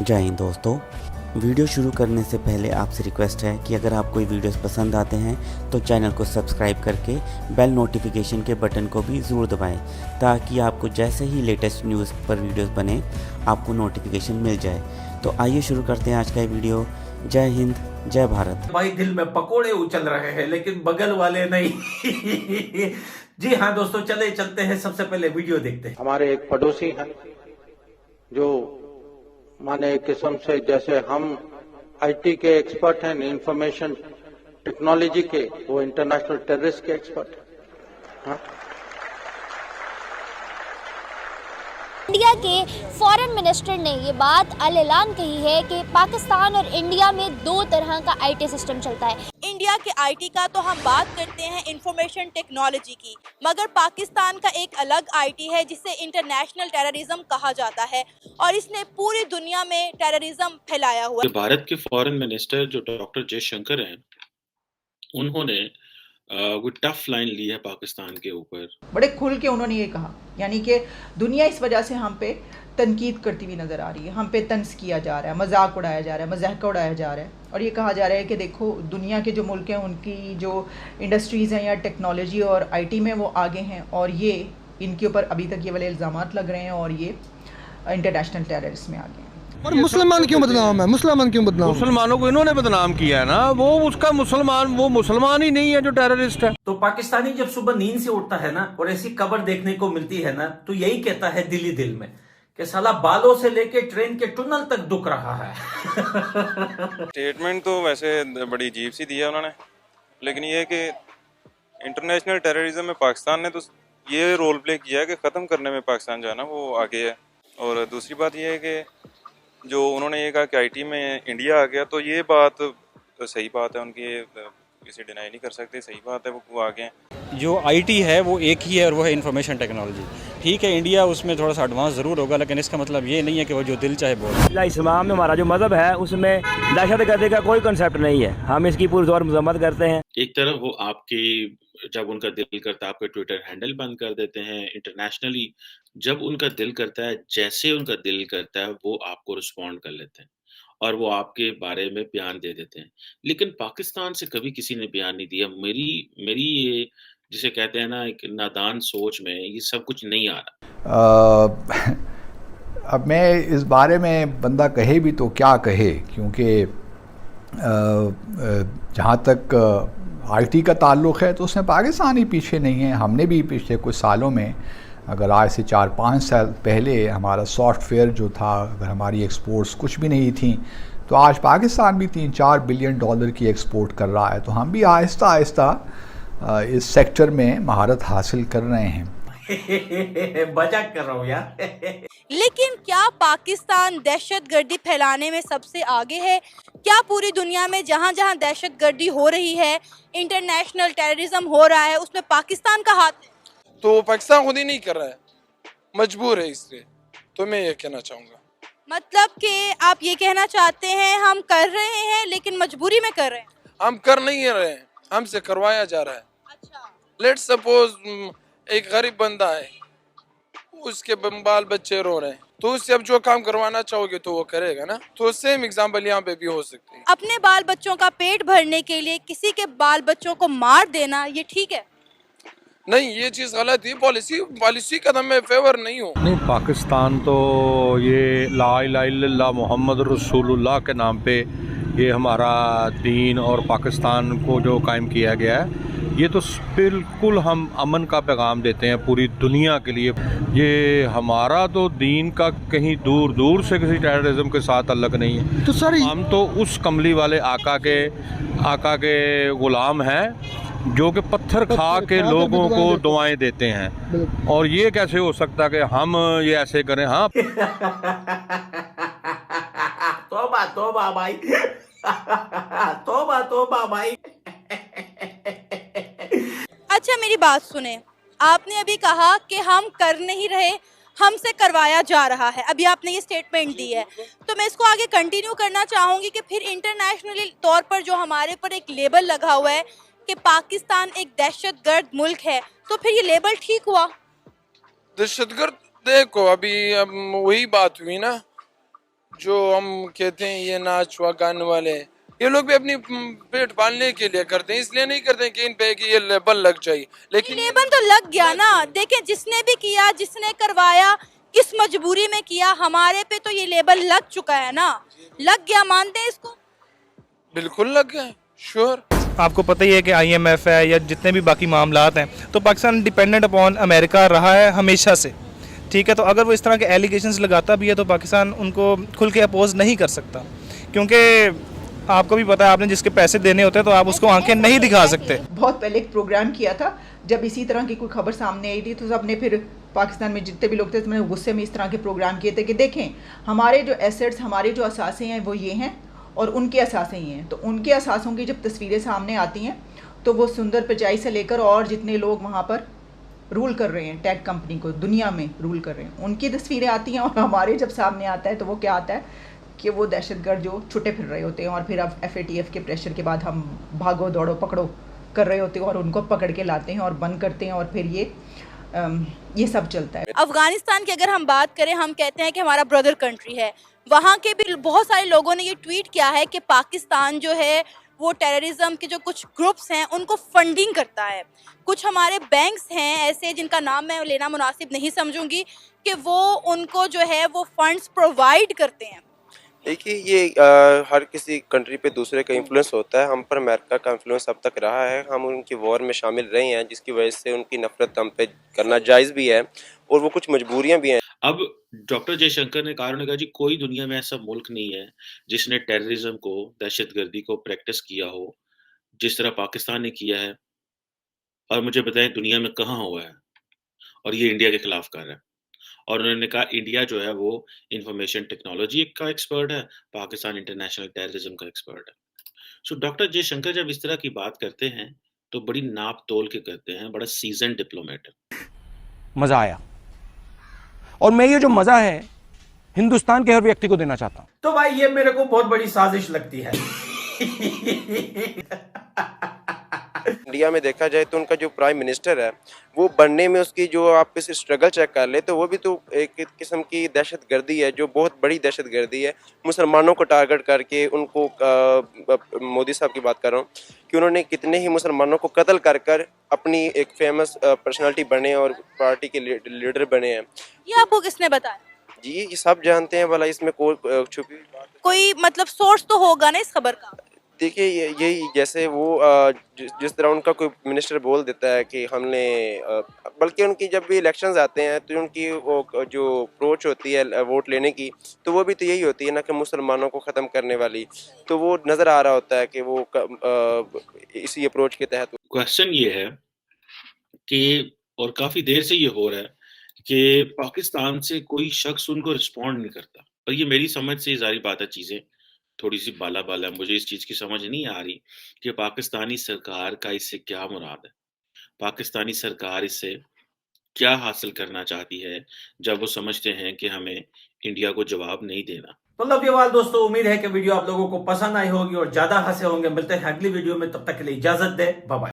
जय हिंद दोस्तों। वीडियो शुरू करने से पहले आपसे रिक्वेस्ट है कि अगर आप कोई वीडियोस पसंद आते हैं तो चैनल को सब्सक्राइब करके बेल नोटिफिकेशन के बटन को भी ज़रूर दबाएं ताकि आपको जैसे ही लेटेस्ट न्यूज़ पर वीडियोस बने आपको नोटिफिकेशन मिल जाए। तो आइए शुरू करते हैं आज का वीडियो। जय हिंद, जय भारत। भाई दिल में पकोड़े उछल रहे हैं लेकिन बगल वाले नहीं। जी हाँ दोस्तों, चलते हैं। सबसे पहले वीडियो देखते हैं। हमारे एक पड़ोसी हैं जो माने एक किस्म से जैसे हम आईटी के एक्सपर्ट हैं, इंफॉर्मेशन टेक्नोलॉजी के, वो इंटरनेशनल टेररिस्ट के एक्सपर्ट हैं। हाँ? इंडिया के फॉरेन मिनिस्टर ने ये बात अल-ऐलान कही है कि पाकिस्तान और इंडिया में दो तरह का आईटी सिस्टम चलता है। इंडिया के आईटी का तो हम बात करते हैं इंफॉर्मेशन टेक्नोलॉजी की, मगर पाकिस्तान का एक अलग आईटी है जिसे इंटरनेशनल टेररिज्म कहा जाता है और इसने पूरी दुनिया में टेररिज्म फैलाया हुआ है। भारत के फॉरेन मिनिस्टर जो डॉक्टर जयशंकर हैं, उन्होंने वो टफ लाइन ली है पाकिस्तान के ऊपर। बड़े खुल के उन्होंने ये कहा, यानी कि दुनिया इस वजह से हम पे तनकीद करती हुई नज़र आ रही है, हम पे तंज किया जा रहा है, मजाक उड़ाया जा रहा है, मजाक उड़ाया जा रहा है और ये कहा जा रहा है कि देखो दुनिया के जो मुल्क हैं उनकी जो इंडस्ट्रीज़ हैं या टेक्नोलॉजी और आईटी में वो आगे हैं और ये इनके ऊपर अभी तक ये वाले इल्ज़ामात लग रहे हैं और ये इंटरनेशनल टेररिस्ट में आ गए हैं। और मुसलमान क्यों बदनाम है? मुसलमान क्यों बदनाम? मुसलमानों को इन्होंने बदनाम किया है ना, वो उसका मुसलमान, वो मुसलमान ही नहीं है जो टेररिस्ट है। तो पाकिस्तानी जब सुबह नींद से उठता है ना और ऐसी खबर देखने को मिलती है ना तो यही कहता है दिल ही दिल में कि साला बालों से लेके ट्रेन के टनल तक दुख रहा है। स्टेटमेंट तो वैसे बड़ी अजीब सी दी है उन्होंने, लेकिन ये है कि इंटरनेशनल टेररिज्म में पाकिस्तान ने तो ये रोल प्ले किया है कि ख़त्म करने में पाकिस्तान जो है ना वो आगे है। और दूसरी बात ये है कि जो उन्होंने ये कहा कि आईटी में इंडिया आ गया, तो ये बात तो सही बात है उनकी, किसी डिनाई नहीं कर सकते, सही बात है, वो आगे हैं। जो आईटी है वो एक ही है और वो है इंफॉर्मेशन टेक्नोलॉजी। ठीक है, इंडिया उसमें थोड़ा सा एडवांस ज़रूर होगा, लेकिन इसका मतलब ये नहीं है कि वो जो दिल चाहे बोले। इस्लाम में हमारा जो मज़हब है उसमें दहशतगर्दी का कोई कंसेप्ट नहीं है, हम इसकी पूरी तौर मजम्मत करते हैं। एक तरफ वो आपकी जब उनका दिल करता है आपका ट्विटर हैंडल बंद कर देते हैं, इंटरनेशनली जब उनका दिल करता है, जैसे उनका दिल करता है वो आपको रिस्पॉन्ड कर लेते हैं और वो आपके बारे में बयान दे देते हैं। लेकिन पाकिस्तान से कभी किसी ने बयान नहीं दिया। मेरी मेरी ये जिसे कहते हैं ना एक नादान सोच में ये सब कुछ नहीं आ रहा। अब मैं इस बारे में बंदा कहे भी तो क्या कहे, क्योंकि जहाँ तक आईटी का ताल्लुक़ है तो उसमें पाकिस्तान ही पीछे नहीं है। हमने भी पिछले कुछ सालों में, अगर आज से 4-5 साल पहले हमारा सॉफ्टवेयर जो था, अगर हमारी एक्सपोर्ट्स कुछ भी नहीं थी, तो आज पाकिस्तान भी $3-4 बिलियन की एक्सपोर्ट कर रहा है। तो हम भी आहिस्ता आहिस्ता इस सेक्टर में महारत हासिल कर रहे हैं। मजाक कर रहा हूँ यार। लेकिन क्या पाकिस्तान दहशतगर्दी फैलाने में सबसे आगे है? क्या पूरी दुनिया में जहाँ जहाँ दहशतगर्दी हो रही है, इंटरनेशनल टेररिज्म हो रहा है, उसमें पाकिस्तान का हाथ है? तो पाकिस्तान खुद ही नहीं कर रहा है, मजबूर है इसलिए। तो मैं ये कहना चाहूँगा, मतलब कि आप ये कहना चाहते हैं हम कर रहे हैं लेकिन मजबूरी में कर रहे हैं? हम कर नहीं रहे हैं, हमसे करवाया जा रहा है। अच्छा, लेट्स सपोज एक गरीब बंदा है, उसके बाल बच्चे रो रहे हैं, तो उससे अब जो काम करवाना चाहोगे तो वो करेगा ना। तो सेम एग्जाम्पल यहाँ पे भी हो सकती है। अपने बाल बच्चों का पेट भरने के लिए किसी के बाल बच्चों को मार देना ये ठीक है? नहीं, ये चीज़ गलत है। पॉलिसी का मैं फेवर नहीं हूँ। नहीं, पाकिस्तान तो ये ला इलाहा इल्लल्लाह मोहम्मद रसूलुल्लाह के नाम पे ये हमारा दीन और पाकिस्तान को जो कायम किया गया है, ये तो बिल्कुल हम अमन का पैगाम देते हैं पूरी दुनिया के लिए। ये हमारा तो दीन का कहीं दूर दूर से किसी टेररिज्म के साथ अलग नहीं है। तो सर हम तो उस कमली वाले आका के गुलाम हैं जो कि पत्थर खा के लोगों को दुआएं देते हैं। और ये कैसे हो सकता है कि हम ये ऐसे करें? हाँ, तौबा तौबा भाई। तौबा तौबा भाई। अच्छा, मेरी बात सुने, आपने अभी कहा कि हम कर नहीं रहे, हमसे करवाया जा रहा है, अभी आपने ये स्टेटमेंट दी है, तो मैं इसको आगे कंटिन्यू करना चाहूँगी कि फिर इंटरनेशनली तौर पर जो हमारे पर एक लेबल लगा हुआ है कि पाकिस्तान एक दहशतगर्द मुल्क है, तो फिर ये लेबल ठीक हुआ? दहशतगर्द देखो, अभी अब वही बात हुई ना जो हम कहते हैं ये नाच व गाने वाले, ये लोग भी अपनी पेट पालने के लिए करते हैं, इसलिए नहीं करते कि इन पे कि ये लेबल लग जाए। लेकिन लेबल तो लग गया ना। देखिए जिसने भी किया, जिसने करवाया, किस मजबूरी में किया, हमारे पे तो ये लेबल लग चुका है ना, लग गया, मानते हैं इसको? बिल्कुल लग गए, श्योर। आपको पता ही है कि IMF है या जितने भी बाकी मामलात हैं, तो पाकिस्तान डिपेंडेंट अपॉन अमेरिका रहा है हमेशा से, ठीक है। तो अगर वो इस तरह के एलिगेशंस लगाता भी है तो पाकिस्तान उनको खुल के अपोज नहीं कर सकता, क्योंकि आपको भी पता है, आपने जिसके पैसे देने होते हैं तो आप उसको आंखें नहीं दिखा सकते। बहुत पहले एक प्रोग्राम किया था, जब इसी तरह की कोई खबर सामने आई थी तो सबने फिर पाकिस्तान में जितने भी लोग थे, मैंने गुस्से में इस तरह के प्रोग्राम किए थे कि देखें हमारे जो एसेट्स, हमारे जो असासे हैं वो ये हैं और उनके असासे ये हैं। तो उनके असासों की जब तस्वीरें सामने आती हैं तो वो सुंदर पिचाई से लेकर और जितने लोग वहाँ पर रूल कर रहे हैं, टेक कंपनी को दुनिया में रूल कर रहे हैं, उनकी तस्वीरें आती हैं। और हमारे जब सामने आता है तो वो क्या आता है कि वो दहशतगर्द जो छुटे फिर रहे होते हैं और फिर अब FATF के प्रेशर के बाद हम भागो दौड़ो पकड़ो कर रहे होते हैं और उनको पकड़ के लाते हैं और बंद करते हैं और फिर ये सब चलता है। अफगानिस्तान की अगर हम बात करें, हम कहते हैं कि हमारा ब्रदर कंट्री है, वहाँ के भी बहुत सारे लोगों ने ये ट्वीट किया है कि पाकिस्तान जो है वो टेररिज्म के जो कुछ ग्रुप्स हैं उनको फंडिंग करता है। कुछ हमारे बैंक्स हैं ऐसे जिनका नाम मैं लेना मुनासिब नहीं समझूंगी कि वो उनको जो है वो फंड्स प्रोवाइड करते हैं। देखिए ये हर किसी कंट्री पे दूसरे का इन्फ्लुएंस होता है। हम पर अमेरिका का इन्फ्लुएंस अब तक रहा है, हम उनकी वॉर में शामिल रहे हैं, जिसकी वजह से उनकी नफरत हम पे करना जायज़ भी है और वो कुछ मजबूरियां भी हैं। अब डॉक्टर जयशंकर ने कहा, उन्होंने कहा जी कोई दुनिया में ऐसा मुल्क नहीं है जिसने टेररिज्म को, दहशतगर्दी को प्रैक्टिस किया हो जिस तरह पाकिस्तान ने किया है, और मुझे बताएं दुनिया में कहाँ हुआ है। और ये इंडिया के खिलाफ कर रहा है। और उन्होंने कहा इंडिया जो है वो इंफॉर्मेशन टेक्नोलॉजी का एक्सपर्ट है, पाकिस्तान इंटरनेशनल टेररिज्म का एक्सपर्ट है। सो डॉक्टर जयशंकर जब इस तरह की बात करते हैं तो बड़ी नाप तोल के करते हैं, बड़ा सीजन डिप्लोमेट है। मजा आया और मैं ये जो मजा है हिंदुस्तान के हर व्यक्ति को देना चाहता हूं। तो भाई ये मेरे को बहुत बड़ी साजिश लगती है। इंडिया में देखा जाए तो उनका जो प्राइम मिनिस्टर है वो बनने में उसकी जो आप इस स्ट्रगल चेक कर ले तो वो भी तो एक किस्म की दहशतगर्दी है, जो बहुत बड़ी दहशतगर्दी है। मुसलमानों को टारगेट करके उनको मोदी साहब की बात कर रहा हूँ कि उन्होंने कितने ही मुसलमानों को कत्ल कर कर अपनी एक फेमस पर्सनालिटी बने और पार्टी के लीडर बने हैं। ये आपको किसने बताया? जी ये सब जानते हैं, भला इसमें छुपी कोई मतलब सोर्स तो होगा ना इस खबर का। देखिए यही जैसे वो जिस तरह उनका कोई मिनिस्टर बोल देता है कि हमने बल्कि उनकी जब भी इलेक्शंस आते हैं तो उनकी वो जो अप्रोच होती है वोट लेने की तो वो भी तो यही होती है ना कि मुसलमानों को ख़त्म करने वाली। तो वो नज़र आ रहा होता है कि वो इसी अप्रोच के तहत। क्वेश्चन ये है कि और काफ़ी देर से ये हो रहा है कि पाकिस्तान से कोई शख्स उनको रिस्पॉन्ड नहीं करता। और ये मेरी समझ से ज़ाहिर बात है, चीज़ें थोड़ी सी बाला बाला है, मुझे इस चीज़ की समझ नहीं आ रही कि पाकिस्तानी सरकार का इससे क्या मुराद है, पाकिस्तानी सरकार इससे क्या हासिल करना चाहती है जब वो समझते हैं कि हमें इंडिया को जवाब नहीं देना। तो लव यू ऑल दोस्तों, उम्मीद है कि वीडियो आप लोगों को पसंद आई होगी और ज्यादा हंसे होंगे। मिलते हैं अगली वीडियो में, तब तक के लिए इजाजत दे, बाय बाय।